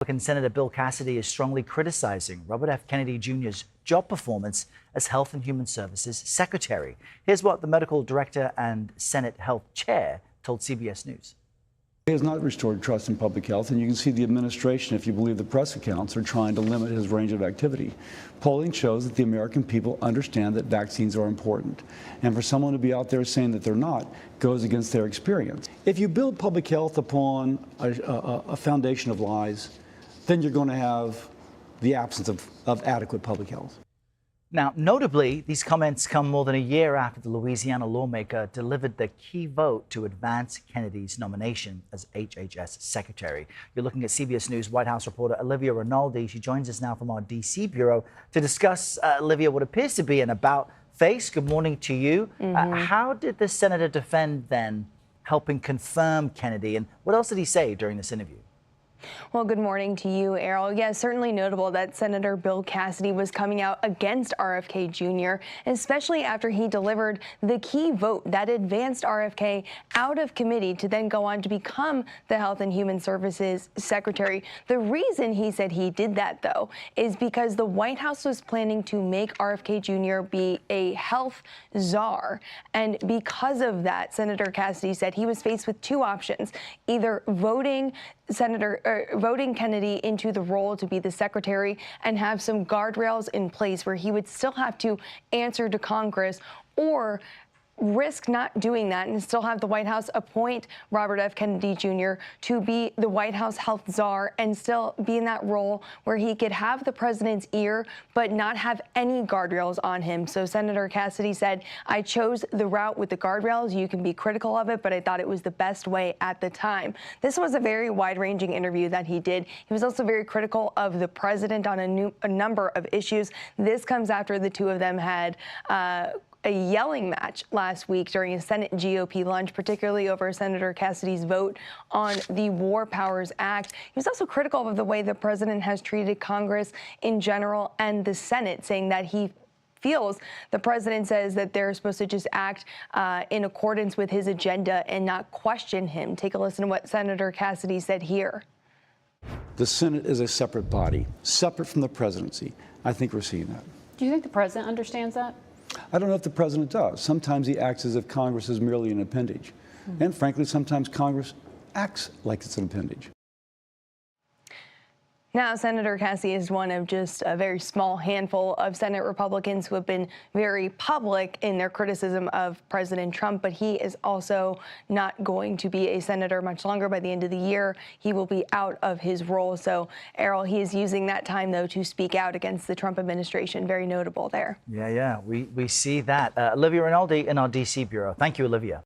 Republican Senator Bill Cassidy is strongly criticizing Robert F. Kennedy Jr.'s job performance as Health and Human Services Secretary. Here's what the medical director and Senate Health Chair told CBS News. He has not restored trust in public health, and you can see the administration, if you believe the press accounts, are trying to limit his range of activity. Polling shows that the American people understand that vaccines are important, and for someone to be out there saying that they're not goes against their experience. If you build public health upon a foundation of lies, then you're going to have the absence of adequate public health. Now, notably, these comments come more than a year after the Louisiana lawmaker delivered the key vote to advance Kennedy's nomination as HHS Secretary. You're looking at CBS News White House reporter Olivia Rinaldi. She joins us now from our D.C. bureau to discuss, Olivia, what appears to be an about-face. Good morning to you. How did the senator defend, then, helping confirm Kennedy? And what else did he say during this interview? Well, good morning to you, Errol. Yeah, certainly notable that Senator Bill Cassidy was coming out against RFK Jr., especially after he delivered the key vote that advanced RFK out of committee to then go on to become the Health and Human Services Secretary. The reason he said he did that, though, is because the White House was planning to make RFK Jr. be a health czar. And because of that, Senator Cassidy said he was faced with two options: either voting Kennedy into the role to be the secretary and have some guardrails in place where he would still have to answer to Congress, or risk not doing that and still have the White House appoint Robert F. Kennedy Jr. to be the White House health czar and still be in that role where he could have the president's ear but not have any guardrails on him. So Senator Cassidy said, "I chose the route with the guardrails. You can be critical of it, but I thought it was the best way at the time." This was a very wide-ranging interview that he did. He was also very critical of the president on a number of issues. This comes after the two of them had a yelling match last week during a Senate GOP lunch, particularly over Senator Cassidy's vote on the War Powers Act. He was also critical of the way the president has treated Congress in general and the Senate, saying that he feels the president says that they're supposed to just act in accordance with his agenda and not question him. Take a listen to what Senator Cassidy said here. The Senate is a separate body, separate from the presidency. I think we're seeing that. Do you think the president understands that? I don't know if the president does. Sometimes he acts as if Congress is merely an appendage. And frankly, sometimes Congress acts like it's an appendage. Now, Senator Cassidy is one of just a very small handful of Senate Republicans who have been very public in their criticism of President Trump, but he is also not going to be a senator much longer. By the end of the year, he will be out of his role. So, Errol, he is using that time, though, to speak out against the Trump administration. Very notable there. Yeah, we see that. Olivia Rinaldi in our D.C. bureau. Thank you, Olivia.